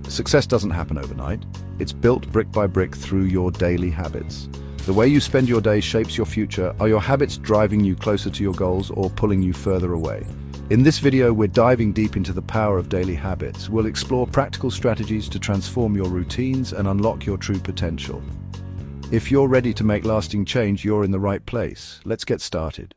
Success doesn't happen overnight. It's built brick by brick through your daily habits. The way you spend your day shapes your future. Are your habits driving you closer to your goals or pulling you further away? In this video, we're diving deep into the power of daily habits. We'll explore practical strategies to transform your routines and unlock your true potential. If you're ready to make lasting change, you're in the right place. Let's get started.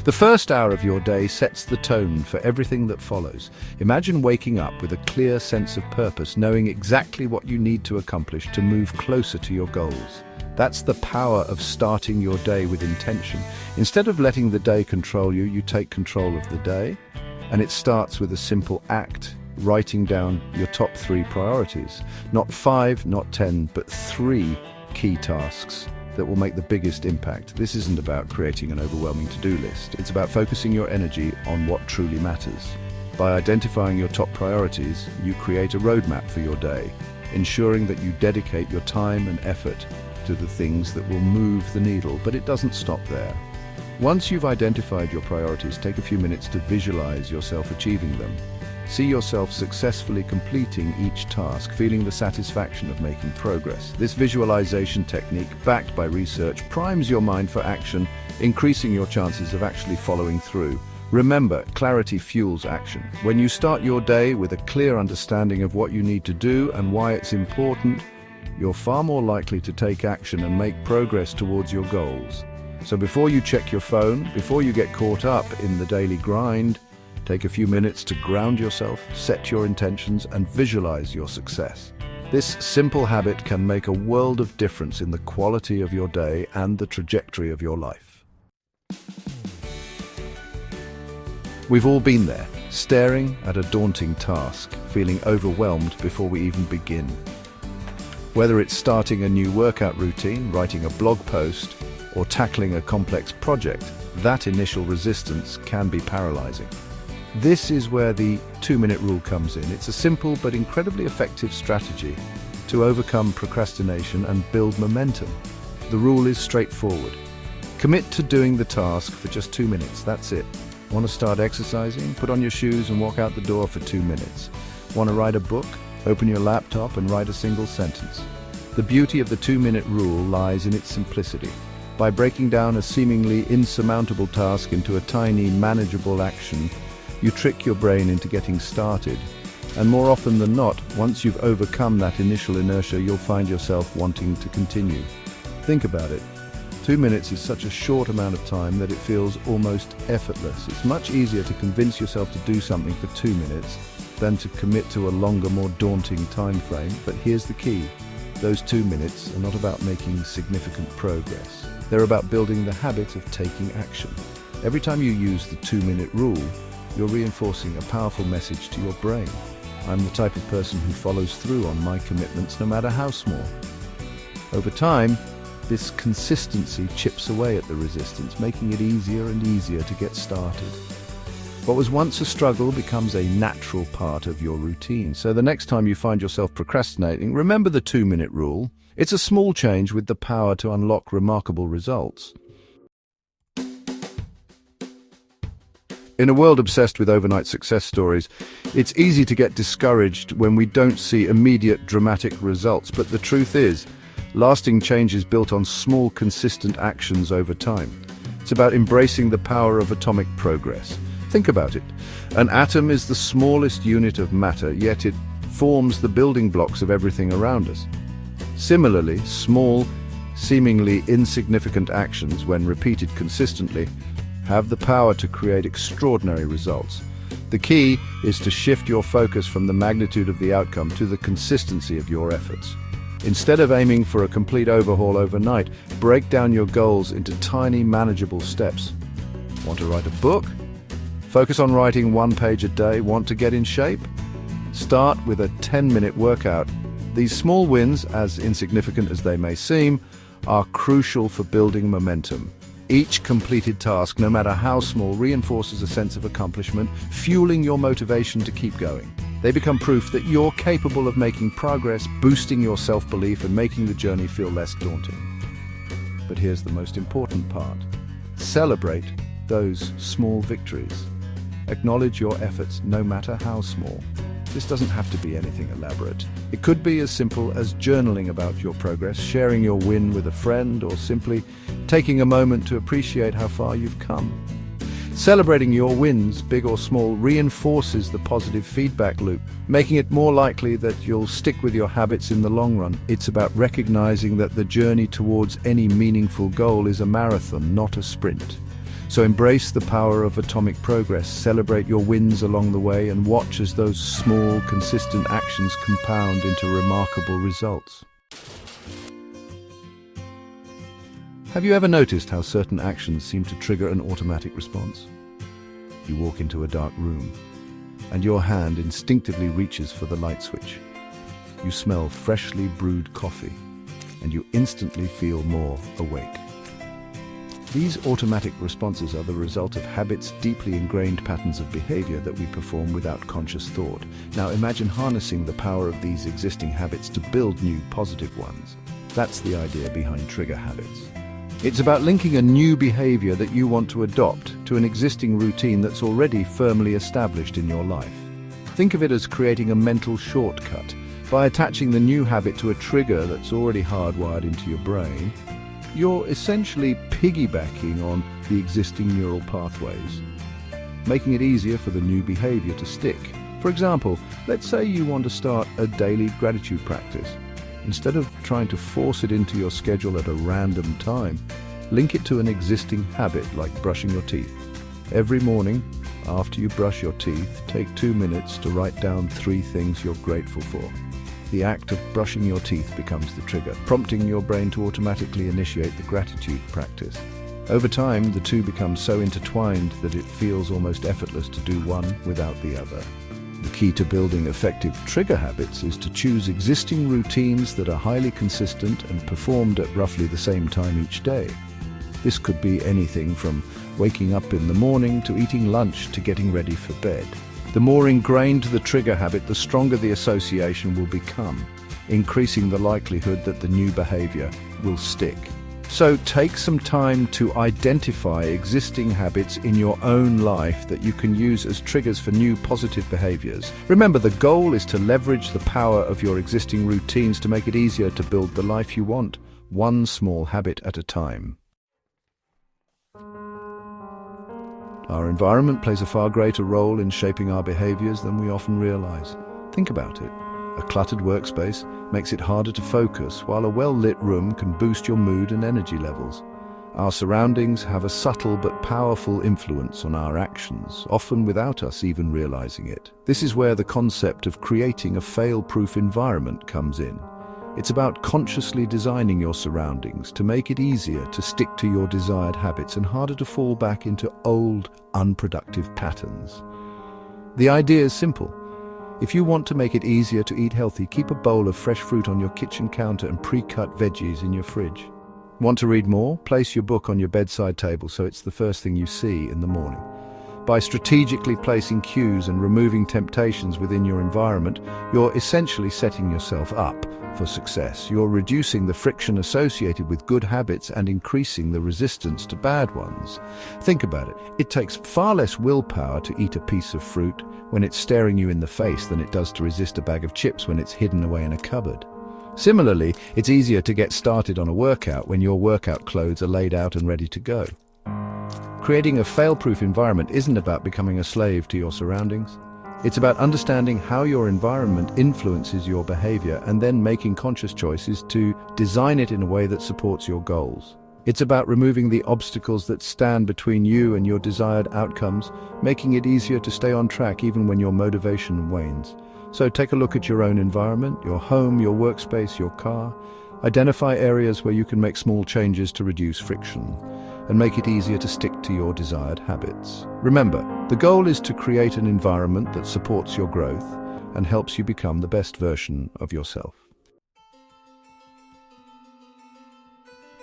The first hour of your day sets the tone for everything that follows. Imagine waking up with a clear sense of purpose, knowing exactly what you need to accomplish to move closer to your goals. That's the power of starting your day with intention. Instead of letting the day control you, you take control of the day. And it starts with a simple act, writing down your top 3 priorities. Not 5, not 10, but 3 key tasks that will make the biggest impact. This isn't about creating an overwhelming to-do list. It's about focusing your energy on what truly matters. By identifying your top priorities, you create a roadmap for your day, ensuring that you dedicate your time and effort to the things that will move the needle. But it doesn't stop there. Once you've identified your priorities, take a few minutes to visualize yourself achieving them. See yourself successfully completing each task, feeling the satisfaction of making progress. This visualization technique, backed by research, primes your mind for action, increasing your chances of actually following through. Remember, clarity fuels action. When you start your day with a clear understanding of what you need to do and why it's important, you're far more likely to take action and make progress towards your goals. So before you check your phone, before you get caught up in the daily grind, take a few minutes to ground yourself, set your intentions, and visualize your success. This simple habit can make a world of difference in the quality of your day and the trajectory of your life. We've all been there, staring at a daunting task, feeling overwhelmed before we even begin. Whether it's starting a new workout routine, writing a blog post, or tackling a complex project, that initial resistance can be paralyzing. This is where the 2-minute rule comes in. It's a simple but incredibly effective strategy to overcome procrastination and build momentum. The rule is straightforward. Commit to doing the task for just 2 minutes. That's it. Want to start exercising? Put on your shoes and walk out the door for 2 minutes. Want to write a book? Open your laptop and write a single sentence. The beauty of the 2-minute rule lies in its simplicity. By breaking down a seemingly insurmountable task into a tiny, manageable action, you trick your brain into getting started. And more often than not, once you've overcome that initial inertia, you'll find yourself wanting to continue. Think about it. 2 minutes is such a short amount of time that it feels almost effortless. It's much easier to convince yourself to do something for 2 minutes than to commit to a longer, more daunting time frame. But here's the key. Those 2 minutes are not about making significant progress. They're about building the habit of taking action. Every time you use the 2-minute rule, you're reinforcing a powerful message to your brain. I'm the type of person who follows through on my commitments, no matter how small. Over time, this consistency chips away at the resistance, making it easier and easier to get started. What was once a struggle becomes a natural part of your routine. So the next time you find yourself procrastinating, remember the 2-minute rule. It's a small change with the power to unlock remarkable results. In a world obsessed with overnight success stories, it's easy to get discouraged when we don't see immediate dramatic results. But the truth is, lasting change is built on small, consistent actions over time. It's about embracing the power of atomic progress. Think about it. An atom is the smallest unit of matter, yet it forms the building blocks of everything around us. Similarly, small, seemingly insignificant actions, when repeated consistently, have the power to create extraordinary results. The key is to shift your focus from the magnitude of the outcome to the consistency of your efforts. Instead of aiming for a complete overhaul overnight, break down your goals into tiny, manageable steps. Want to write a book? Focus on writing 1 page a day. Want to get in shape? Start with a 10-minute workout. These small wins, as insignificant as they may seem, are crucial for building momentum. Each completed task, no matter how small, reinforces a sense of accomplishment, fueling your motivation to keep going. They become proof that you're capable of making progress, boosting your self-belief, and making the journey feel less daunting. But here's the most important part. Celebrate those small victories. Acknowledge your efforts, no matter how small. This doesn't have to be anything elaborate. It could be as simple as journaling about your progress, sharing your win with a friend, or simply taking a moment to appreciate how far you've come. Celebrating your wins, big or small, reinforces the positive feedback loop, making it more likely that you'll stick with your habits in the long run. It's about recognizing that the journey towards any meaningful goal is a marathon, not a sprint. So embrace the power of atomic progress, celebrate your wins along the way, and watch as those small, consistent actions compound into remarkable results. Have you ever noticed how certain actions seem to trigger an automatic response? You walk into a dark room, and your hand instinctively reaches for the light switch. You smell freshly brewed coffee, and you instantly feel more awake. These automatic responses are the result of habits, deeply ingrained patterns of behavior that we perform without conscious thought. Now imagine harnessing the power of these existing habits to build new positive ones. That's the idea behind trigger habits. It's about linking a new behavior that you want to adopt to an existing routine that's already firmly established in your life. Think of it as creating a mental shortcut. By attaching the new habit to a trigger that's already hardwired into your brain, you're essentially piggybacking on the existing neural pathways, making it easier for the new behavior to stick. For example, let's say you want to start a daily gratitude practice. Instead of trying to force it into your schedule at a random time, link it to an existing habit like brushing your teeth. Every morning, after you brush your teeth, take 2 minutes to write down 3 things you're grateful for. The act of brushing your teeth becomes the trigger, prompting your brain to automatically initiate the gratitude practice. Over time, the two become so intertwined that it feels almost effortless to do one without the other. The key to building effective trigger habits is to choose existing routines that are highly consistent and performed at roughly the same time each day. This could be anything from waking up in the morning to eating lunch to getting ready for bed. The more ingrained the trigger habit, the stronger the association will become, increasing the likelihood that the new behavior will stick. So take some time to identify existing habits in your own life that you can use as triggers for new positive behaviors. Remember, the goal is to leverage the power of your existing routines to make it easier to build the life you want, one small habit at a time. Our environment plays a far greater role in shaping our behaviors than we often realize. Think about it. A cluttered workspace makes it harder to focus, while a well-lit room can boost your mood and energy levels. Our surroundings have a subtle but powerful influence on our actions, often without us even realizing it. This is where the concept of creating a fail-proof environment comes in. It's about consciously designing your surroundings to make it easier to stick to your desired habits and harder to fall back into old, unproductive patterns. The idea is simple. If you want to make it easier to eat healthy, keep a bowl of fresh fruit on your kitchen counter and pre-cut veggies in your fridge. Want to read more? Place your book on your bedside table so it's the first thing you see in the morning. By strategically placing cues and removing temptations within your environment, you're essentially setting yourself up for success. You're reducing the friction associated with good habits and increasing the resistance to bad ones. Think about it. It takes far less willpower to eat a piece of fruit when it's staring you in the face than it does to resist a bag of chips when it's hidden away in a cupboard. Similarly, it's easier to get started on a workout when your workout clothes are laid out and ready to go. Creating a fail-proof environment isn't about becoming a slave to your surroundings. It's about understanding how your environment influences your behavior and then making conscious choices to design it in a way that supports your goals. It's about removing the obstacles that stand between you and your desired outcomes, making it easier to stay on track even when your motivation wanes. So take a look at your own environment, your home, your workspace, your car. Identify areas where you can make small changes to reduce friction and make it easier to stick to your desired habits. Remember, the goal is to create an environment that supports your growth and helps you become the best version of yourself.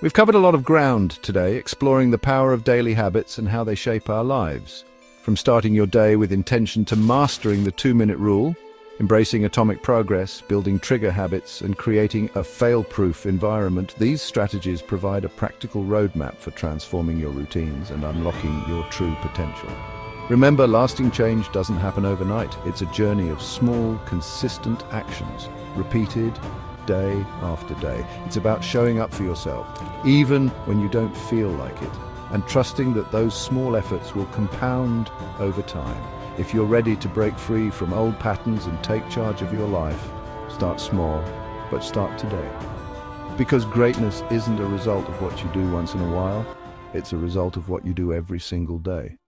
We've covered a lot of ground today, exploring the power of daily habits and how they shape our lives. From starting your day with intention to mastering the 2-minute rule, embracing atomic progress, building trigger habits, and creating a fail-proof environment, these strategies provide a practical roadmap for transforming your routines and unlocking your true potential. Remember, lasting change doesn't happen overnight. It's a journey of small, consistent actions, repeated day after day. It's about showing up for yourself, even when you don't feel like it, and trusting that those small efforts will compound over time. If you're ready to break free from old patterns and take charge of your life, start small, but start today. Because greatness isn't a result of what you do once in a while, it's a result of what you do every single day.